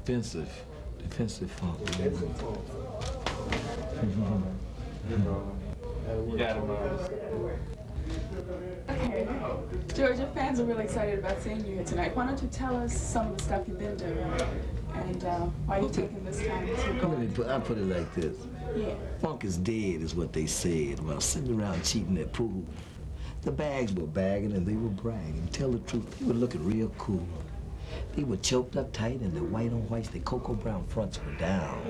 defensive funk. Defensive funk. Okay, George, your fans are really excited about seeing you here tonight. Why don't you tell us some of the stuff you've been doing and why you're taking this time to go? I put it like this. Yeah. Funk is dead is what they said while sitting around cheating at pool. The bags were bagging and they were bragging. Tell the truth, they were looking real cool. They were choked up tight and their white on whites, their cocoa brown fronts were down.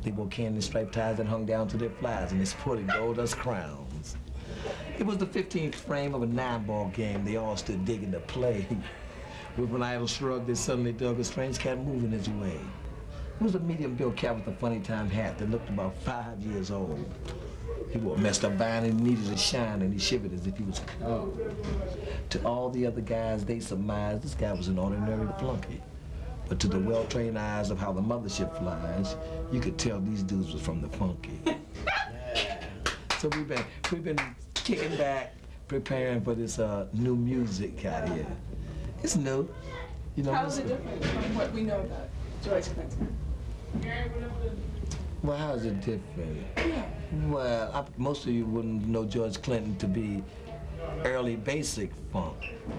They wore candy striped ties that hung down to their flies and they sported gold dust crowns. It was the 15th frame of a 9-ball game. They all stood digging to play. With an idle shrug, they suddenly dug a strange cat moving his way. It was a medium-built cat with a funny-time hat that looked about 5 years old. He wore a messed-up vine and he needed a shine, and he shivered as if he was cold. To all the other guys, they surmised this guy was an ordinary flunky. But to the well-trained eyes of how the mothership flies, you could tell these dudes were from the funky. So we've been kicking back, preparing for this new music out here. It's new. You know, how is it different from what we know about George Clinton? Well, how is it different? Yeah. Well, most of you wouldn't know George Clinton to be early basic funk,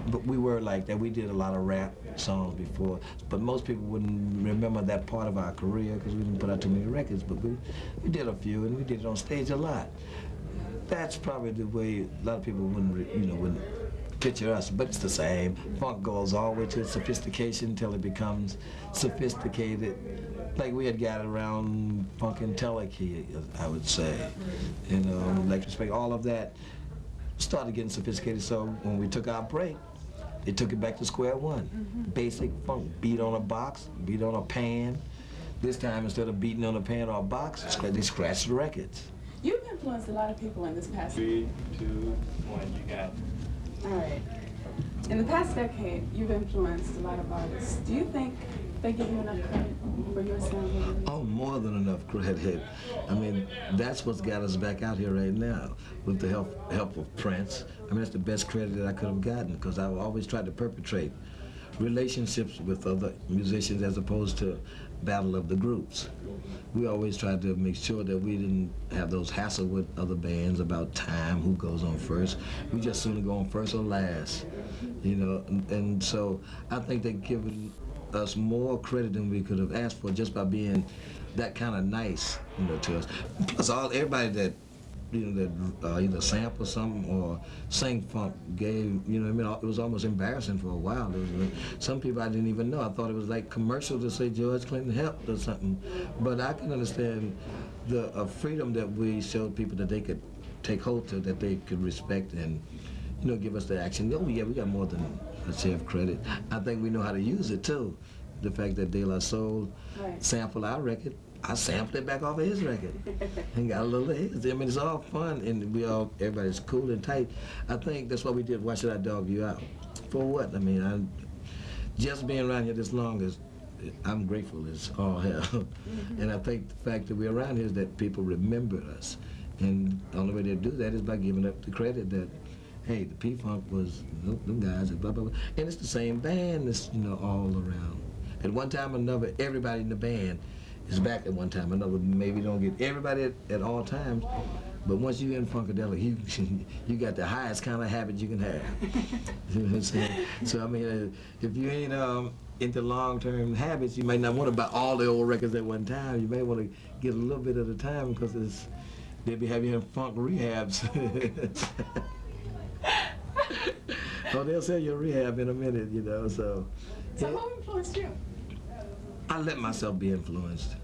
but we were like that. We did a lot of rap songs before, but most people wouldn't remember that part of our career because we didn't put out too many records, but we did a few and we did it on stage a lot. That's probably the way a lot of people wouldn't picture us, but it's the same. Funk goes all the way to sophistication until it becomes sophisticated. Like we had got around Funkadelic here, I would say. You know, like respect, all of that started getting sophisticated. So when we took our break, it took it back to square one. Basic funk, beat on a box, beat on a pan. This time, instead of beating on a pan or a box, they scratched the records. You've influenced a lot of people in this past. 3, 2, 1, you got it. All right. In the past decade, you've influenced a lot of artists. Do you think they give you enough credit for your sound? Oh, more than enough credit. I mean, that's what's got us back out here right now, with the help of Prince. I mean, that's the best credit that I could have gotten, because I always tried to perpetrate relationships with other musicians as opposed to battle of the groups. We always tried to make sure that we didn't have those hassle with other bands about time, who goes on first. We just sooner go on first or last, you know. And so I think they've given us more credit than we could have asked for just by being that kind of nice, you know, to us. Plus, everybody that either sample something or sing funk gave, you know what I mean, it was almost embarrassing for a while. Some people I didn't even know. I thought it was like commercial to say George Clinton helped or something. But I can understand the freedom that we showed people that they could take hold to, that they could respect and, you know, give us the action. Oh yeah, we got more than a share of credit. I think we know how to use it too. The fact that De La Soul sampled our record, I sampled it back off of his record and got a little of his. I mean, it's all fun and everybody's cool and tight. I think that's what we did. Why Should I Dog You Out? For what? I mean, just being around here this long I'm grateful as all hell. And I think the fact that we're around here is that people remember us. And the only way they do that is by giving up the credit that, hey, the P-Funk was them guys and blah, blah, blah. And it's the same band that's, you know, all around. At one time or another, everybody in the band is back at one time or another. Maybe you don't get everybody at all times, but once you're in Funkadelic, you got the highest kind of habit you can have. You know what I'm saying? So I mean, if you ain't into long-term habits, you might not want to buy all the old records at one time. You may want to get a little bit at a time because they'll be having you in funk rehabs. Oh, they'll sell you a rehab in a minute, you know. So who influenced you? I let myself be influenced.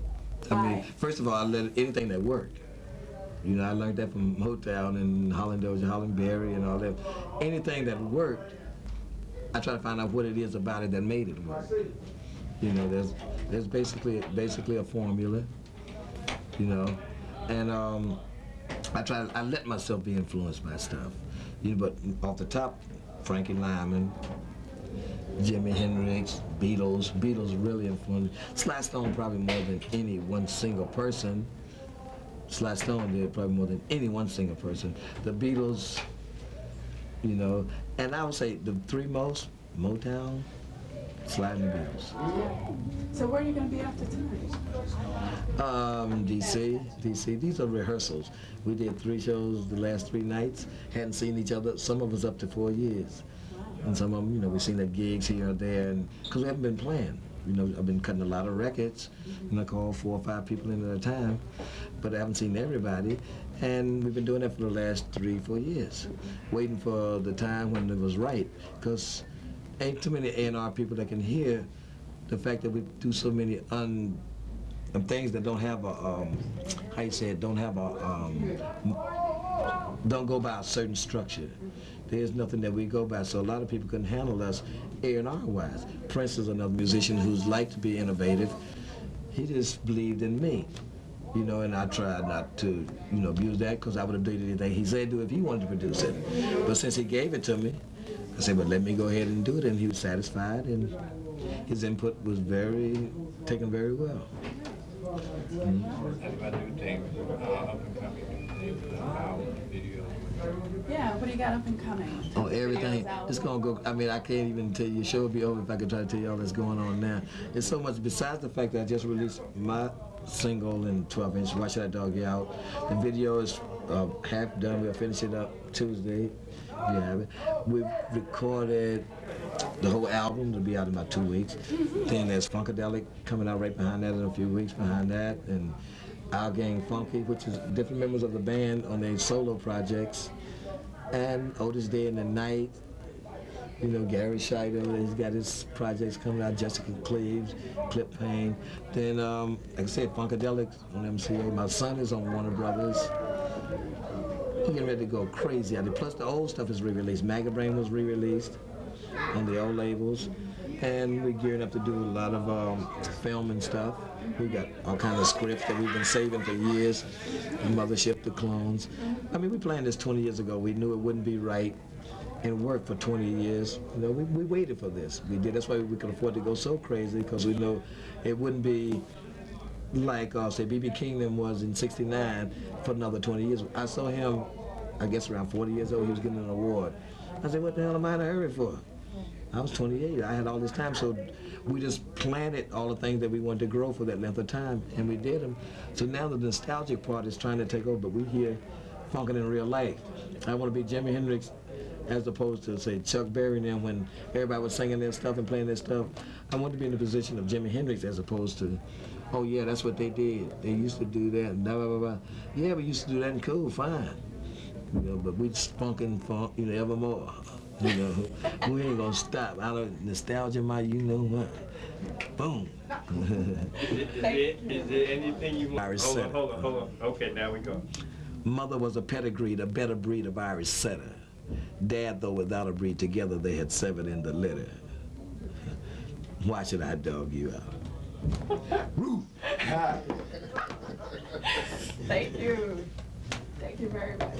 I mean, first of all, I let anything that worked. You know, I learned that from Motown and Holland Dozier, Holland Berry and all that. Anything that worked, I try to find out what it is about it that made it work. You know, there's basically a formula, you know, and I let myself be influenced by stuff. You know, but off the top, Frankie Lyman, Jimi Hendrix, Beatles really influenced. Sly Stone probably more than any one single person. Sly Stone did probably more than any one single person. The Beatles, you know, and I would say the three most, Motown, sliding the Beatles. So where are you going to be after tonight? DC. These are rehearsals. We did 3 shows the last 3 nights. Hadn't seen each other. Some of us up to 4 years, and some of them, you know, we've seen at gigs here or there, and because we haven't been playing. You know, I've been cutting a lot of records, and I call 4 or 5 people in at a time, but I haven't seen everybody. And we've been doing that for the last 3 or 4 years, waiting for the time when it was right, because ain't too many A&R people that can hear the fact that we do so many things that don't have a, how you say it, don't have a, don't go by a certain structure. There's nothing that we go by, so a lot of people couldn't handle us A&R wise. Prince is another musician who's liked to be innovative. He just believed in me, you know, and I tried not to, you know, abuse that, because I would have done anything he said do if he wanted to produce it. But since he gave it to me, I said, well, let me go ahead and do it, and he was satisfied, and his input was taken very well. And I do think up and coming video. Yeah, what do you got up and coming? Oh, everything. It's going to go, I mean, I can't even tell you. The show will be over if I could try to tell you all that's going on now. It's so much, besides the fact that I just released my single in 12-inch, Why Should I Dog You Out? The video is half done. We'll finish it up Tuesday. You have it. We've recorded the whole album to be out in about 2 weeks. Then there's Funkadelic coming out right behind that in a few weeks behind that. And Our Gang Funky, which is different members of the band on their solo projects. And Otis Day in the Night. You know, Garry, Shider, he's got his projects coming out, Jessica Cleaves, Payne. Then, like I said, Funkadelic on MCA. My son is on Warner Brothers. We're getting ready to go crazy out there. Plus the old stuff is re-released. Magabrain was re-released on the old labels. And we're gearing up to do a lot of film and stuff. We got all kinds of scripts that we've been saving for years. The Mothership, The Clones. I mean, we planned this 20 years ago. We knew it wouldn't be right and worked for 20 years. You know, we waited for this. We did. That's why we could afford to go so crazy, because we know it wouldn't be like, say, B.B. Kingdom was in '69 for another 20 years. I saw him, I guess, around 40 years old. He was getting an award. I said, what the hell am I in a hurry for? I was 28. I had all this time, so we just planted all the things that we wanted to grow for that length of time, and we did them. So now the nostalgic part is trying to take over, but we here funking in real life. I want to be Jimi Hendrix as opposed to, say, Chuck Berry and them, when everybody was singing their stuff and playing their stuff. I want to be in the position of Jimi Hendrix as opposed to, oh yeah, that's what they did. They used to do that, and blah, blah, blah, blah. Yeah, we used to do that, and cool, fine. You know, but we funkin' funk, you know, evermore. You know, we ain't gonna stop. Out of nostalgia, my, you know what? Boom. Is there anything you want? Irish Hold setter. on. Okay, now we go. Mother was a pedigreed, a better breed of Irish setter. Dad, though without a breed, together they had 7 in the litter. Why should I dog you out? Roof. Thank you. Thank you very much.